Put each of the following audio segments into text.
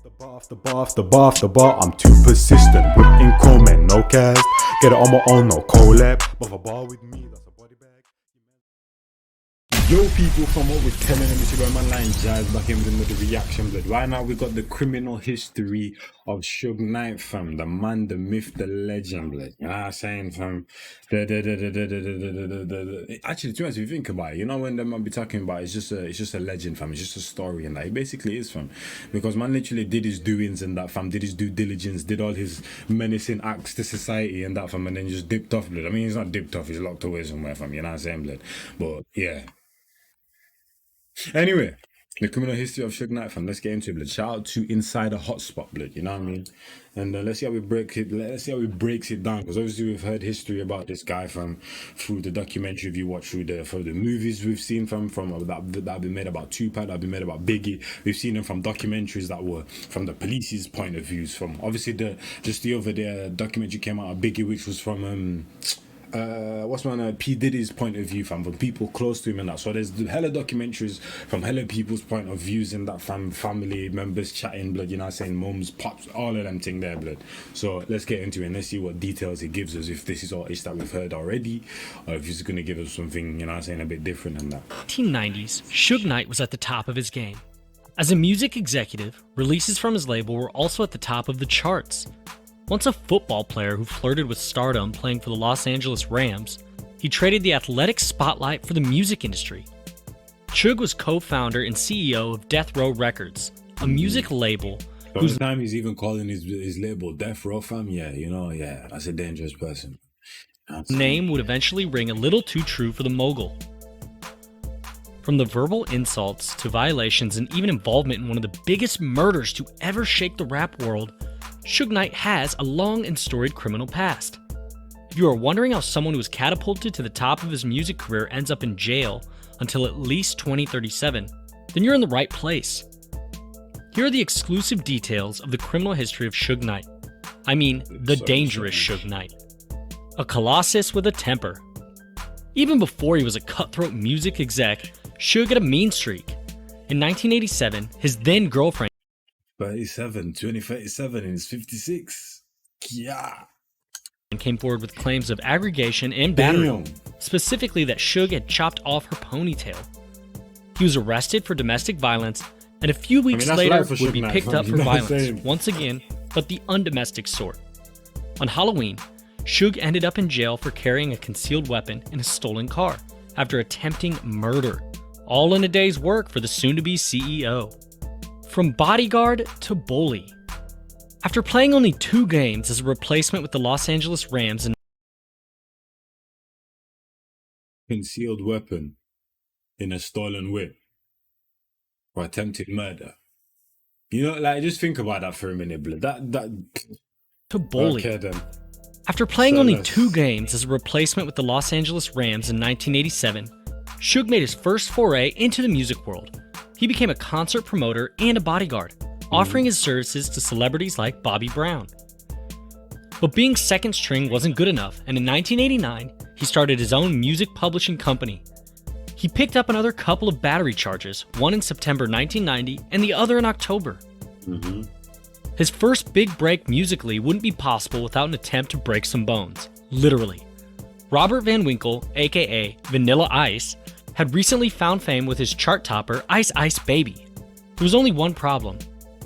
Off the bar, I'm too persistent. Whipping comment, no cast. Get it on my own, no collab. But a bar with me, that's a body bag. Yo, people, from what we're telling them, it's your man line Jazz back in with the reaction blood. Right now, we got the criminal history of Suge Knight, fam. The man, the myth, the legend, blood. You know what I'm saying, fam? Actually, to be honest, if you think about it, you know when they might be talking about it's just a legend, fam. It's just a story, and that it basically is, fam. Because man literally did his doings and that, fam. Did his due diligence, did all his menacing acts to society and that, fam. And then just dipped off, blood. I mean, he's not dipped off. He's locked away somewhere, fam. You know what I'm saying, blood? But yeah. Anyway, the criminal history of Suge Knight, fam. Let's get into it, blood. Shout out to Insider Hotspot, blood. You know what I mean? And let's see how we break it. Let's see how he breaks it down. Because obviously we've heard history about this guy from through the documentary we watched, through the movies we've seen from that have been made about Tupac, that have been made about Biggie. We've seen them from documentaries that were from the police's point of views. From obviously the other day documentary came out of Biggie, which was from P. Diddy's point of view, fam, from people close to him and that. So there's hella documentaries from hella people's point of views and that, family members chatting, blood, you know what I'm saying, mums, pops, all of them thing there, blood. So let's get into it and let's see what details it gives us, if this is all ish that we've heard already, or if he's gonna give us something, you know what I'm saying, a bit different than that. 1990s, Suge Knight was at the top of his game. As a music executive, releases from his label were also at the top of the charts. Once a football player who flirted with stardom playing for the Los Angeles Rams, he traded the athletic spotlight for the music industry. Suge was co-founder and CEO of Death Row Records, a music label whose time he's even calling his label Death Row, fam. Yeah, you know, yeah, that's a dangerous person. Name would eventually ring a little too true for the mogul. From the verbal insults to violations and even involvement in one of the biggest murders to ever shake the rap world, Suge Knight has a long and storied criminal past. If you are wondering how someone who was catapulted to the top of his music career ends up in jail until at least 2037, then you're in the right place. Here are the exclusive details of the criminal history of Suge Knight. I mean, the dangerous Suge Knight. A colossus with a temper. Even before he was a cutthroat music exec, Suge had a mean streak. In 1987, his then girlfriend 2037 and he's 56. Yeah. Came forward with claims of aggregation and battery, specifically that Suge had chopped off her ponytail. He was arrested for domestic violence and a few weeks later would be picked up for violence, once again, but the undomestic sort. On Halloween, Suge ended up in jail for carrying a concealed weapon in a stolen car after attempting murder, all in a day's work for the soon-to-be CEO. From bodyguard to bully. After playing only 2 games as a replacement with the Los Angeles Rams and concealed weapon in a stolen whip for attempted murder. You know, like, just think about that for a minute, blood. To bully. Okay, then. After playing only 2 games as a replacement with the Los Angeles Rams in 1987, Suge made his first foray into the music world. He became a concert promoter and a bodyguard, offering his services to celebrities like Bobby Brown. But being second string wasn't good enough, and in 1989, he started his own music publishing company. He picked up another couple of battery charges, one in September 1990 and the other in October. His first big break musically wouldn't be possible without an attempt to break some bones, literally. Robert Van Winkle, aka Vanilla Ice, had recently found fame with his chart topper, Ice Ice Baby. There was only one problem.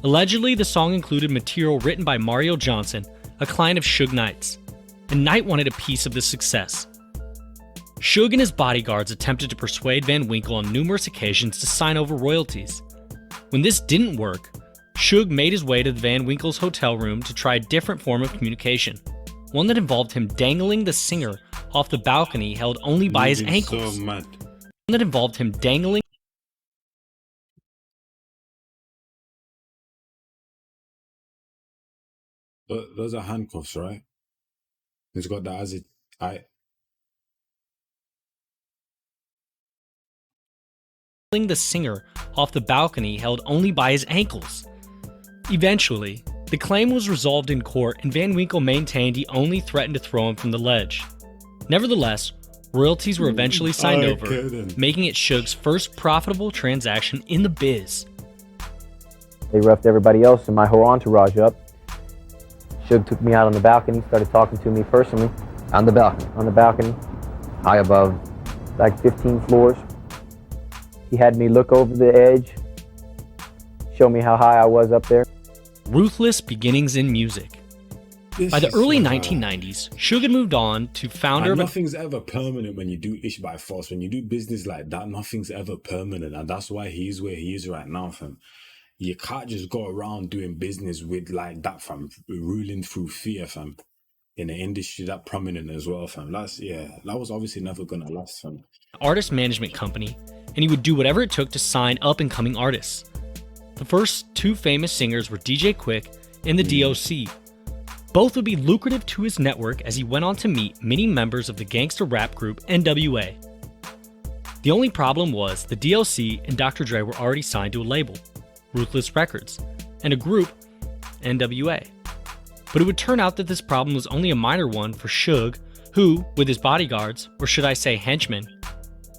Allegedly, the song included material written by Mario Johnson, a client of Suge Knight's, and Knight wanted a piece of the success. Suge and his bodyguards attempted to persuade Van Winkle on numerous occasions to sign over royalties. When this didn't work, Suge made his way to the Van Winkle's hotel room to try a different form of communication, one that involved him dangling the singer off the balcony held only by his ankles. So mad. That involved him dangling. Those are handcuffs, right? He's got that as it. The singer off the balcony held only by his ankles. Eventually, the claim was resolved in court and Van Winkle maintained he only threatened to throw him from the ledge. Nevertheless, royalties were eventually signed over, making it Suge's first profitable transaction in the biz. They roughed everybody else and my whole entourage up. Suge took me out on the balcony, started talking to me personally. On the balcony? On the balcony. High above? Like 15 floors. He had me look over the edge, show me how high I was up there. Ruthless beginnings in music. By the early 1990s, Suge had moved on to founder of nothing's ever permanent when you do ish by force. When you do business like that, nothing's ever permanent. And that's why he's where he is right now, fam. You can't just go around doing business with like that, fam. Ruling through fear, fam. In an industry that prominent as well, fam. That was obviously never gonna last, fam. Artist management company, and he would do whatever it took to sign up and coming artists. The first two famous singers were DJ Quick and the DOC. Both would be lucrative to his network as he went on to meet many members of the gangster rap group NWA. The only problem was the DOC and Dr. Dre were already signed to a label, Ruthless Records, and a group, NWA. But it would turn out that this problem was only a minor one for Suge, who, with his bodyguards, or should I say henchmen,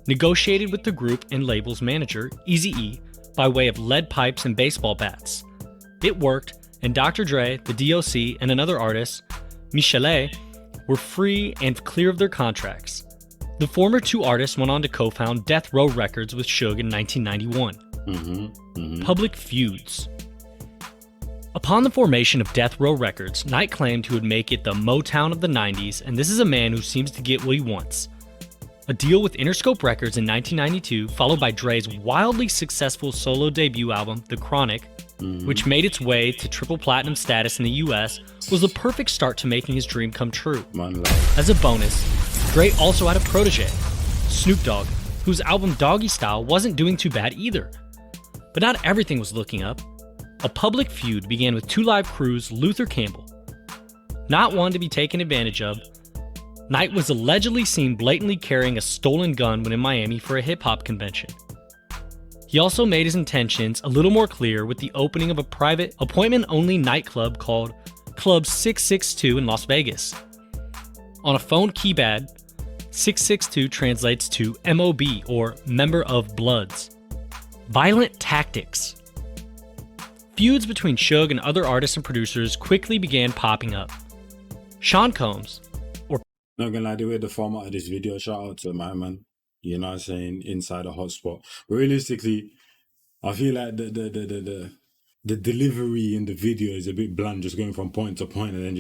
negotiated with the group and label's manager, Eazy-E, by way of lead pipes and baseball bats. It worked, and Dr. Dre, the DOC, and another artist, Michele, were free and clear of their contracts. The former two artists went on to co-found Death Row Records with Suge in 1991. Public feuds. Upon the formation of Death Row Records, Knight claimed he would make it the Motown of the 90s, and this is a man who seems to get what he wants. A deal with Interscope Records in 1992, followed by Dre's wildly successful solo debut album, The Chronic, which made its way to triple platinum status in the US, was the perfect start to making his dream come true. As a bonus, Dre also had a protege, Snoop Dogg, whose album Doggy Style wasn't doing too bad either. But not everything was looking up. A public feud began with Two Live Crew's Luther Campbell. Not one to be taken advantage of, Knight was allegedly seen blatantly carrying a stolen gun when in Miami for a hip-hop convention. He also made his intentions a little more clear with the opening of a private, appointment-only nightclub called Club 662 in Las Vegas. On a phone keypad, 662 translates to MOB, or Member of Bloods. Violent tactics. Feuds between Suge and other artists and producers quickly began popping up. Sean Combs, not gonna lie, the way the format of this video, shout out to my man, you know what I'm saying, inside a hotspot. But realistically, I feel like the delivery in the video is a bit bland, just going from point to point and then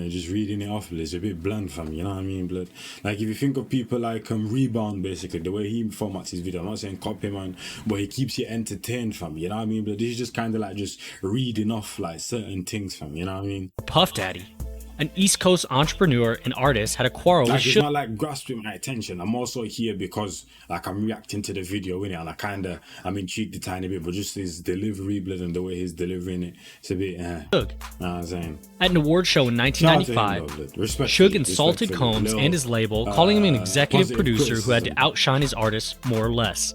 just reading it off. It's a bit bland, fam, you know what I mean? But like, if you think of people like Rebound, basically, the way he formats his video, I'm not saying copy, man, but he keeps you entertained, fam, you know what I mean? But this is just kind of like just reading off like certain things, fam, you know what I mean? Puff Daddy, an East Coast entrepreneur and artist, had a quarrel with Suge. It's not like grasping my attention. I'm also here because like I'm reacting to the video, innit? And I'm intrigued a tiny bit, but just his delivery, blood, and the way he's delivering it, it's a bit, know what I'm saying? At an award show in 1995, Suge insulted Combs and his label, calling him an executive producer who had to outshine his artists more or less.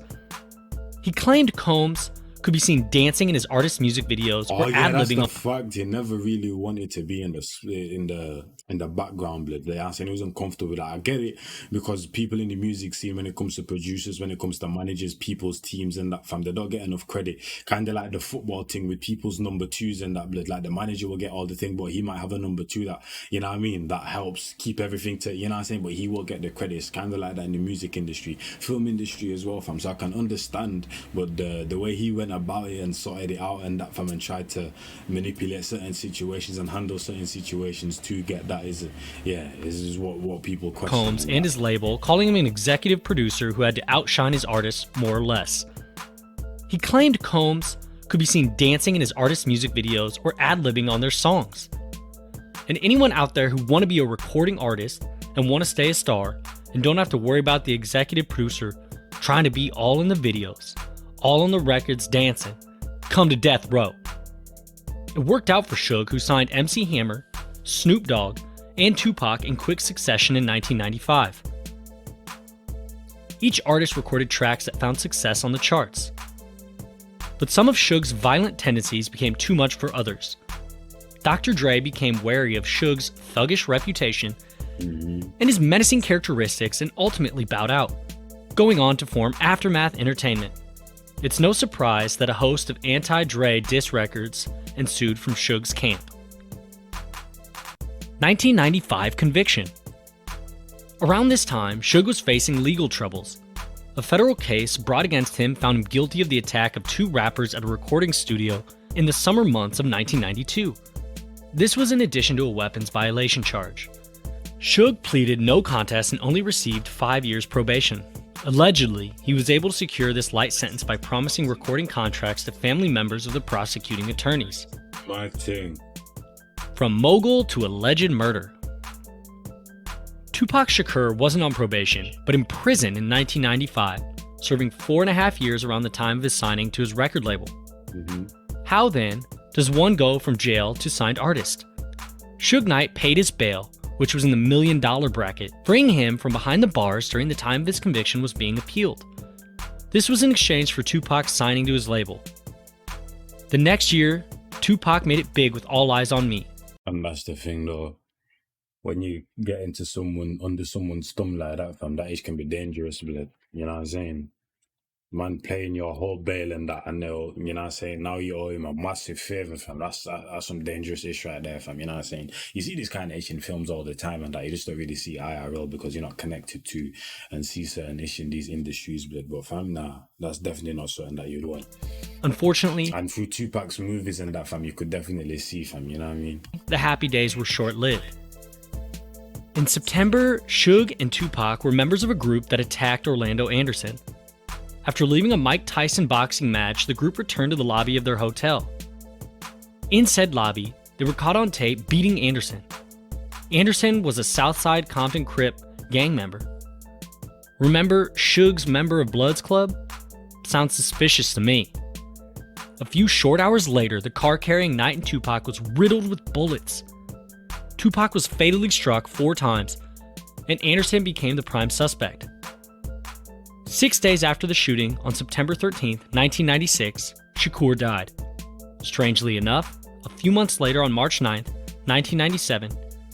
He claimed Combs could be seen dancing in his artist's music videos or ad-libbing on. Fact, he never really wanted to be in the background, blood. They asked, and he was uncomfortable with that. I get it, because people in the music scene, when it comes to producers, when it comes to managers, people's teams and that, fam, they don't get enough credit. Kind of like the football thing with people's number twos and that, blood. Like the manager will get all the thing, but he might have a number two that, you know what I mean, that helps keep everything to, you know what I'm saying, but he will get the credit. It's kind of like that in the music industry, film industry as well, fam. So I can understand, but the way he went about it and sorted it out and that, fam, and tried to manipulate certain situations and handle certain situations to get that is what people question. Combs and his label, calling him an executive producer who had to outshine his artists more or less. He claimed Combs could be seen dancing in his artists' music videos or ad-libbing on their songs. And anyone out there who want to be a recording artist and want to stay a star and don't have to worry about the executive producer trying to be all in the videos, all on the records dancing, come to Death Row. It worked out for Suge, who signed MC Hammer, Snoop Dogg, and Tupac in quick succession in 1995. Each artist recorded tracks that found success on the charts. But some of Suge's violent tendencies became too much for others. Dr. Dre became wary of Suge's thuggish reputation and his menacing characteristics and ultimately bowed out, going on to form Aftermath Entertainment. It's no surprise that a host of anti-Dre diss records ensued from Suge's camp. 1995 conviction. Around this time, Suge was facing legal troubles. A federal case brought against him found him guilty of the attack of 2 rappers at a recording studio in the summer months of 1992. This was in addition to a weapons violation charge. Suge pleaded no contest and only received 5 years probation. Allegedly, he was able to secure this light sentence by promising recording contracts to family members of the prosecuting attorneys. My thing. From mogul to alleged murder. Tupac Shakur wasn't on probation, but in prison in 1995, serving 4.5 years around the time of his signing to his record label. How then does one go from jail to signed artist? Suge Knight paid his bail, which was in the $1 million bracket, freeing him from behind the bars during the time of his conviction was being appealed. This was in exchange for Tupac signing to his label. The next year, Tupac made it big with All Eyes on Me. And that's the thing though. When you get into someone, under someone's thumb like that, fam, that age can be dangerous, blood. You know what I'm saying? Man playing your whole bail and that, and they'll, you know what I'm saying, now you owe him a massive favor, fam. That's some dangerous ish right there, fam. You know what I'm saying? You see these kind of ish in films all the time, and that you just don't really see IRL because you're not connected to and see certain ish in these industries, blood. But fam, nah, that's definitely not something that you'd want. Unfortunately, and through Tupac's movies and that, fam, you could definitely see, fam, you know what I mean? The happy days were short-lived. In September, Suge and Tupac were members of a group that attacked Orlando Anderson. After leaving a Mike Tyson boxing match, the group returned to the lobby of their hotel. In said lobby, they were caught on tape beating Anderson. Anderson was a Southside Compton Crip gang member. Remember Suge's member of Bloods Club? Sounds suspicious to me. A few short hours later, the car carrying Knight and Tupac was riddled with bullets. Tupac was fatally struck 4 times, and Anderson became the prime suspect. 6 days after the shooting, on September 13, 1996, Shakur died. Strangely enough, a few months later on March 9, 1997,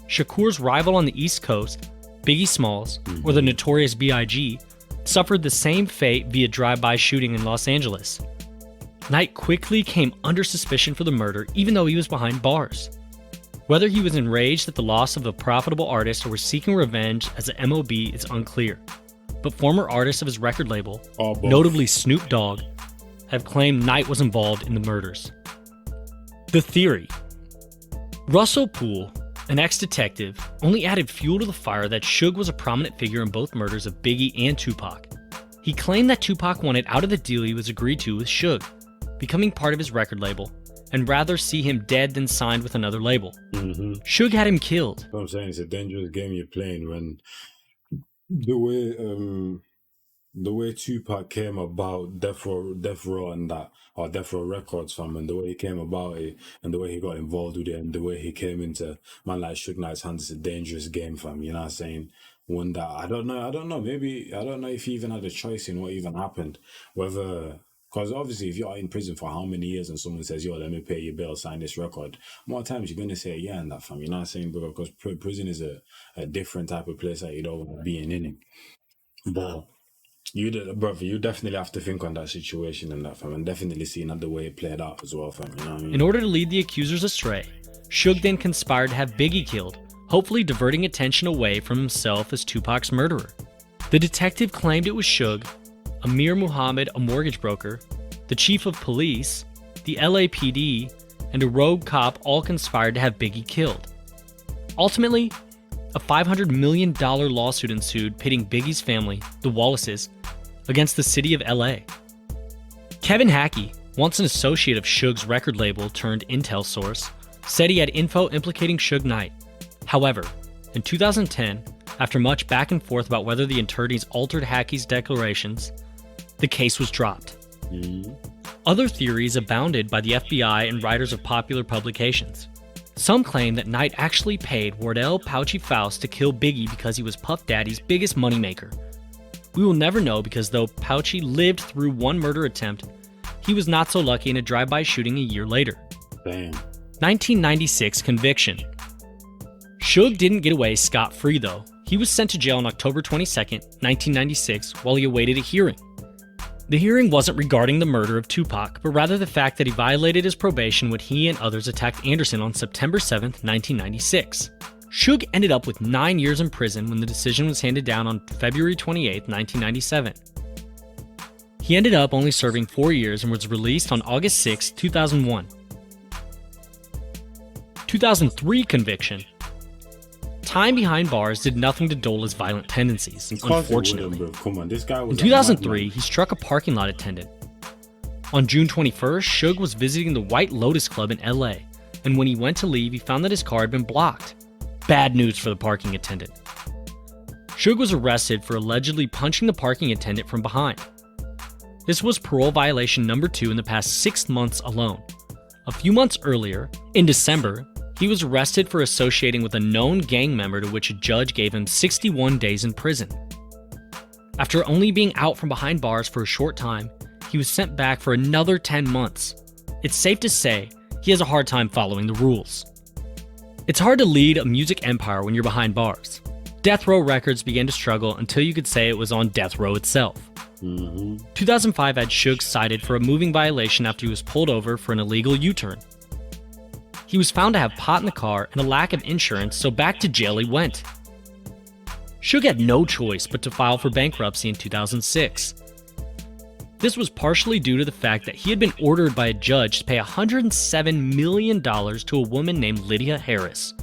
Shakur's rival on the East Coast, Biggie Smalls, or the notorious B.I.G., suffered the same fate via drive-by shooting in Los Angeles. Knight quickly came under suspicion for the murder, even though he was behind bars. Whether he was enraged at the loss of a profitable artist or was seeking revenge as an MOB is unclear, but former artists of his record label, notably Snoop Dogg, have claimed Knight was involved in the murders. The theory. Russell Poole, an ex-detective, only added fuel to the fire that Suge was a prominent figure in both murders of Biggie and Tupac. He claimed that Tupac wanted out of the deal he was agreed to with Suge, becoming part of his record label, and rather see him dead than signed with another label. Suge had him killed. You know what I'm saying? It's a dangerous game you're playing when the way Tupac came about Death Row and that, or Death Row Records, fam, and the way he came about it, and the way he got involved with it, and the way he came into man like Suge Knight's hands, it's a dangerous game, fam. You know what I'm saying? One that I don't know. Maybe I don't know if he even had a choice in what even happened, whether. Because obviously, if you're in prison for how many years and someone says, yo, let me pay your bail, sign this record, more times you're going to say yeah and that, fam. You know what I'm saying? Because prison is a different type of place that you don't want to be in it. But you definitely have to think on that situation and that, fam. And definitely seeing that the way it played out as well, fam. You know what I mean? In order to lead the accusers astray, Suge then conspired to have Biggie killed, hopefully diverting attention away from himself as Tupac's murderer. The detective claimed it was Suge, Amir Muhammad, a mortgage broker, the chief of police, the LAPD, and a rogue cop all conspired to have Biggie killed. Ultimately, a $500 million lawsuit ensued pitting Biggie's family, the Wallaces, against the city of LA. Kevin Hackey, once an associate of Suge's record label turned intel source, said he had info implicating Suge Knight. However, in 2010, after much back and forth about whether the attorneys altered Hackey's declarations, the case was dropped. Other theories abounded by the FBI and writers of popular publications. Some claim that Knight actually paid Wardell Pouchy Faust to kill Biggie because he was Puff Daddy's biggest moneymaker. We will never know because though Pouchy lived through one murder attempt, he was not so lucky in a drive-by shooting a year later. Damn. 1996 conviction. Suge didn't get away scot-free though. He was sent to jail on October 22, 1996 while he awaited a hearing. The hearing wasn't regarding the murder of Tupac, but rather the fact that he violated his probation when he and others attacked Anderson on September 7, 1996. Suge ended up with 9 years in prison when the decision was handed down on February 28, 1997. He ended up only serving 4 years and was released on August 6, 2001. 2003 conviction. Time behind bars did nothing to dull his violent tendencies, unfortunately. Come on, this guy was in 2003, he struck a parking lot attendant. On June 21st, Suge was visiting the White Lotus Club in LA, and when he went to leave, he found that his car had been blocked. Bad news for the parking attendant. Suge was arrested for allegedly punching the parking attendant from behind. This was parole violation number 2 in the past 6 months alone. A few months earlier, in December, he was arrested for associating with a known gang member to which a judge gave him 61 days in prison. After only being out from behind bars for a short time, he was sent back for another 10 months. It's safe to say he has a hard time following the rules. It's hard to lead a music empire when you're behind bars. Death Row Records began to struggle until you could say it was on death row itself. 2005 had Suge cited for a moving violation after he was pulled over for an illegal U-turn. He was found to have pot in the car and a lack of insurance, so back to jail he went. Suge had no choice but to file for bankruptcy in 2006. This was partially due to the fact that he had been ordered by a judge to pay $107 million to a woman named Lydia Harris.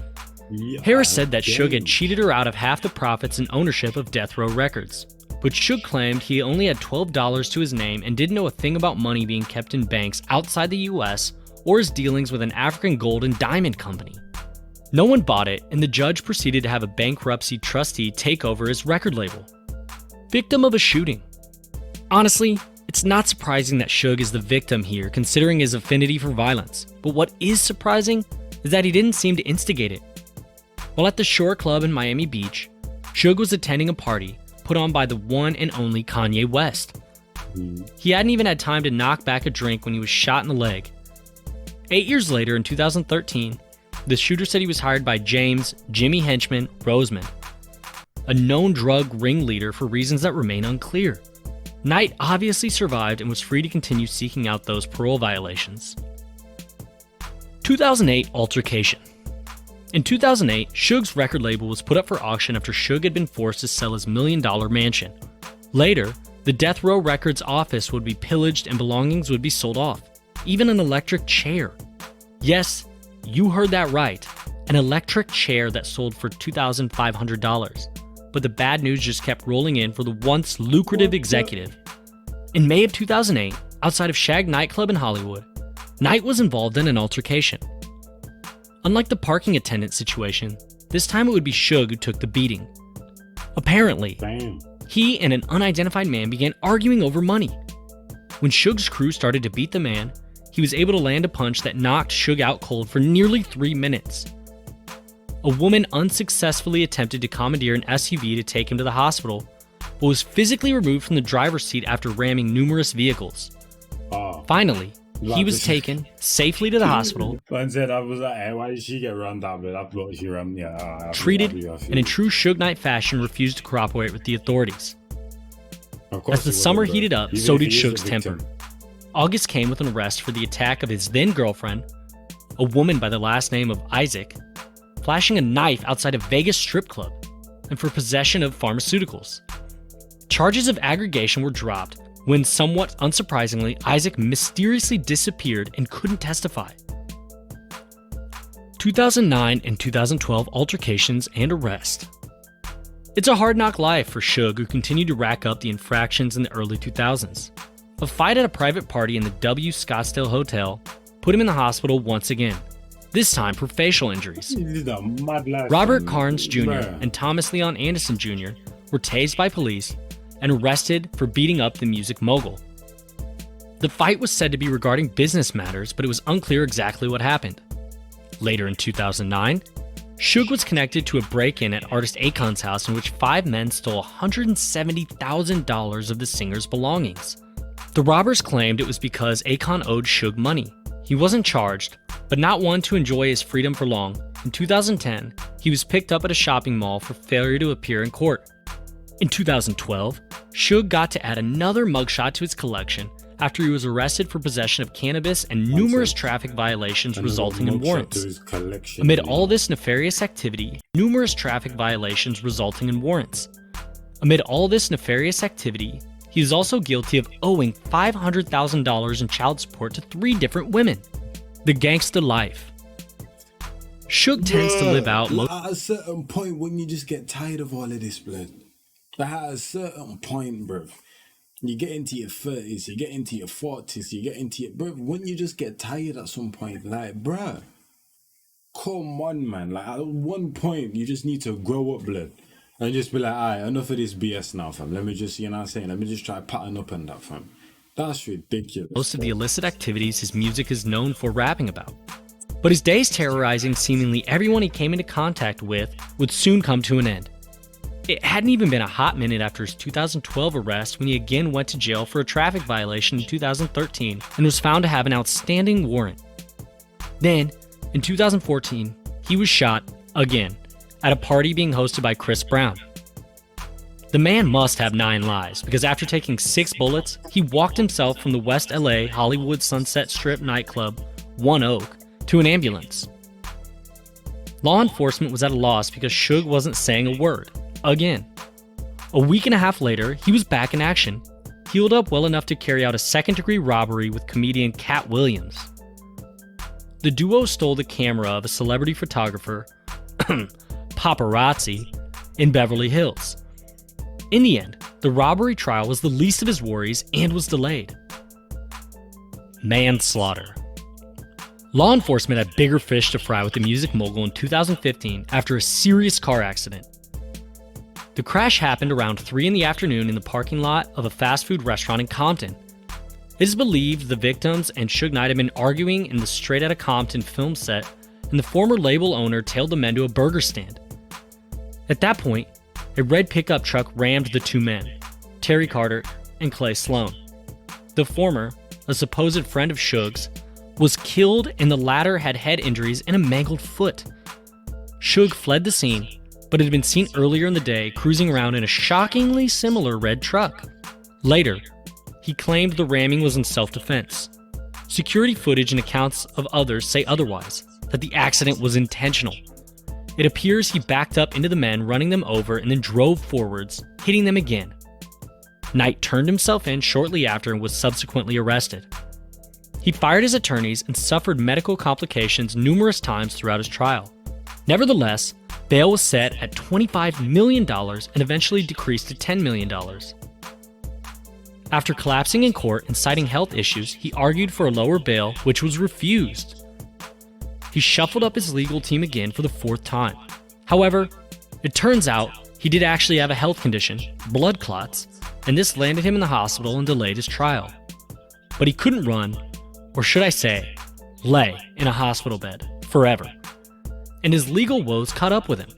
Harris said that Suge had cheated her out of half the profits and ownership of Death Row Records. But Suge claimed he only had $12 to his name and didn't know a thing about money being kept in banks outside the US or his dealings with an African gold and diamond company. No one bought it, and the judge proceeded to have a bankruptcy trustee take over his record label. Victim of a shooting. Honestly, it's not surprising that Suge is the victim here considering his affinity for violence, but what is surprising is that he didn't seem to instigate it. While at the Shore Club in Miami Beach, Suge was attending a party put on by the one and only Kanye West. He hadn't even had time to knock back a drink when he was shot in the leg. 8 years later, in 2013, the shooter said he was hired by James Jimmy Henchman Roseman, a known drug ringleader for reasons that remain unclear. Knight obviously survived and was free to continue seeking out those parole violations. 2008 Altercation. In 2008, Suge's record label was put up for auction after Suge had been forced to sell his $1 million mansion. Later, the Death Row Records office would be pillaged and belongings would be sold off. Even an electric chair. Yes, you heard that right. An electric chair that sold for $2,500. But the bad news just kept rolling in for the once lucrative executive. In May of 2008, outside of Shag nightclub in Hollywood, Knight was involved in an altercation. Unlike the parking attendant situation, this time it would be Suge who took the beating. Apparently, he and an unidentified man began arguing over money. When Suge's crew started to beat the man, he was able to land a punch that knocked Suge out cold for nearly 3 minutes. A woman unsuccessfully attempted to commandeer an SUV to take him to the hospital, but was physically removed from the driver's seat after ramming numerous vehicles. Finally, he was taken safely to the hospital, said, I was like, hey, why did she get run down? But I thought she ran, treated, and in true Suge Knight fashion refused to cooperate with the authorities. As the summer heated up, so did Suge's temper. August came with an arrest for the attack of his then-girlfriend, a woman by the last name of Isaac, flashing a knife outside a Vegas strip club, and for possession of pharmaceuticals. Charges of aggregation were dropped when, somewhat unsurprisingly, Isaac mysteriously disappeared and couldn't testify. 2009 and 2012 altercations and arrest. It's a hard knock life for Suge, who continued to rack up the infractions in the early 2000s. A fight at a private party in the W Scottsdale Hotel put him in the hospital once again, this time for facial injuries. Robert Carnes Jr. and Thomas Leon Anderson Jr. were tased by police and arrested for beating up the music mogul. The fight was said to be regarding business matters, but it was unclear exactly what happened. Later in 2009, Suge was connected to a break-in at artist Akon's house in which 5 men stole $170,000 of the singer's belongings. The robbers claimed it was because Akon owed Suge money. He wasn't charged, but not one to enjoy his freedom for long. In 2010, he was picked up at a shopping mall for failure to appear in court. In 2012, Suge got to add another mugshot to his collection after he was arrested for possession of cannabis and numerous traffic violations resulting in warrants. Amid all this nefarious activity, he is also guilty of owing $500,000 in child support to 3 different women. The gangsta life. Suge tends to live out at a certain point when you just get tired of all of this, blood. Like at a certain point, bruv. You get into your 30s, you get into your 40s, you get into your... Bruv, wouldn't you just get tired at some point? Like, bruh, come on, man. Like, at one point, you just need to grow up, blood. And just be like, alright, enough of this BS now, fam. Let me just, you know what I'm saying? Let me just try pattern up on that, fam. That's ridiculous. Most of the illicit activities his music is known for rapping about. But his days terrorizing seemingly everyone he came into contact with would soon come to an end. It hadn't even been a hot minute after his 2012 arrest when he again went to jail for a traffic violation in 2013 and was found to have an outstanding warrant. Then, in 2014, he was shot again at a party being hosted by Chris Brown. The man must have 9 lives because after taking 6 bullets, he walked himself from the West LA Hollywood Sunset Strip nightclub, One Oak, to an ambulance. Law enforcement was at a loss because Suge wasn't saying a word. Again. A week and a half later, he was back in action, healed up well enough to carry out a second-degree robbery with comedian Cat Williams. The duo stole the camera of a celebrity photographer, paparazzi, in Beverly Hills. In the end, the robbery trial was the least of his worries and was delayed. Manslaughter. Law enforcement had bigger fish to fry with the music mogul in 2015 after a serious car accident. The crash happened around 3 in the afternoon in the parking lot of a fast food restaurant in Compton. It is believed the victims and Suge Knight had been arguing in the Straight Outta Compton film set, and the former label owner tailed the men to a burger stand. At that point, a red pickup truck rammed the 2 men, Terry Carter and Clay Sloan. The former, a supposed friend of Suge's, was killed and the latter had head injuries and a mangled foot. Suge fled the scene, but had been seen earlier in the day cruising around in a shockingly similar red truck. Later, he claimed the ramming was in self-defense. Security footage and accounts of others say otherwise, that the accident was intentional. It appears he backed up into the men, running them over, and then drove forwards, hitting them again. Knight turned himself in shortly after and was subsequently arrested. He fired his attorneys and suffered medical complications numerous times throughout his trial. Nevertheless, bail was set at $25 million and eventually decreased to $10 million. After collapsing in court and citing health issues, he argued for a lower bail, which was refused. He shuffled up his legal team again for the 4th time. However, it turns out he did actually have a health condition, blood clots, and this landed him in the hospital and delayed his trial. But he couldn't run, or should I say, lay in a hospital bed forever. And his legal woes caught up with him.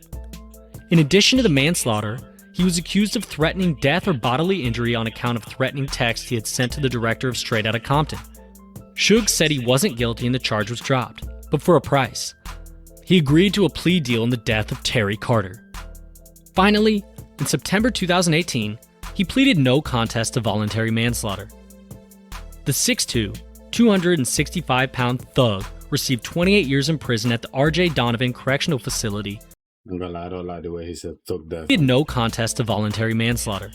In addition to the manslaughter, he was accused of threatening death or bodily injury on account of threatening texts he had sent to the director of Straight Outta Compton. Suge said he wasn't guilty and the charge was dropped, but for a price. He agreed to a plea deal in the death of Terry Carter. Finally, in September 2018, he pleaded no contest to voluntary manslaughter. The 6'2", 265-pound thug received 28 years in prison at the R.J. Donovan Correctional Facility. I don't like the way he said thug death. He had no contest to voluntary manslaughter.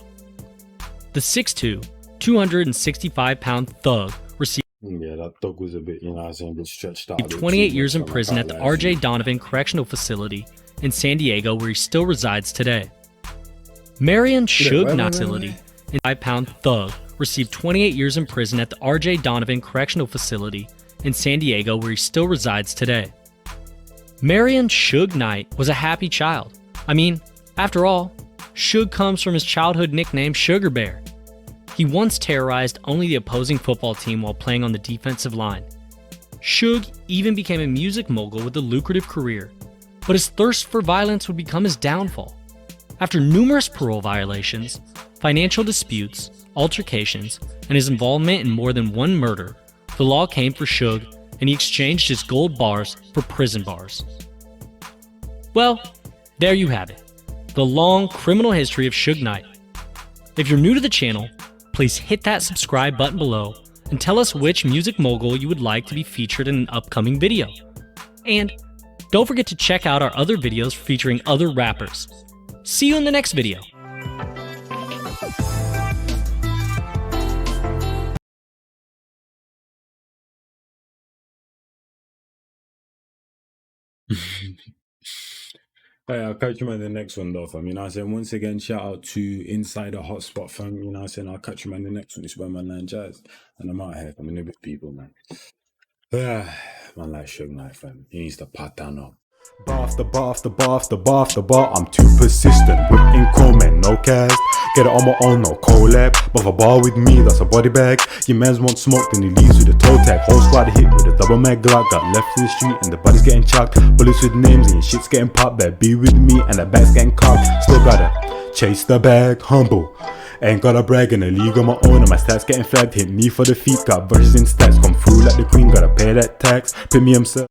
The 6'2", 265-pound thug received that thug was a bit, you know what I'm saying, a bit stretched out. 28 years in prison at the R.J. Donovan Correctional Facility in San Diego, where he still resides today. Marion Suge Knight facility, a 5-pound thug, received 28 years in prison at the R.J. Donovan Correctional Facility in San Diego, where he still resides today. Marion Suge Knight was a happy child. I mean, after all, Suge comes from his childhood nickname Sugar Bear. He once terrorized only the opposing football team while playing on the defensive line. Suge even became a music mogul with a lucrative career, but his thirst for violence would become his downfall. After numerous parole violations, financial disputes, altercations, and his involvement in more than one murder, the law came for Suge and he exchanged his gold bars for prison bars. Well, there you have it. The long criminal history of Suge Knight. If you're new to the channel, please hit that subscribe button below and tell us which music mogul you would like to be featured in an upcoming video. And don't forget to check out our other videos featuring other rappers. See you in the next video. Hey, I'll catch you man in the next one though, fam. You know what I'm saying? Once again, shout out to Inside the Hotspot, fam. You know what I'm saying? I'll catch you man in the next one. It's by my man Jazz. And I'm out here. I'm in with people, man. Man like Suge Knight, fam. He needs to pat down up. Bar after bar after bar after bar after bar, I'm too persistent with encroachment, no cast. Get it on my own, no collab. But if a bar with me, that's a body bag. Your mans want smoke, then he leaves with a toe tag. Whole squad hit with a double mag Glock. Got left in the street and the body's getting chucked. Bullets with names and your shit's getting popped. Better be with me and the bag's getting cocked. Still gotta chase the bag, humble. Ain't gotta brag in the league on my own and my stats getting flagged. Hit me for the feet, got verses in stats. Come through like the queen, gotta pay that tax. Premium sir.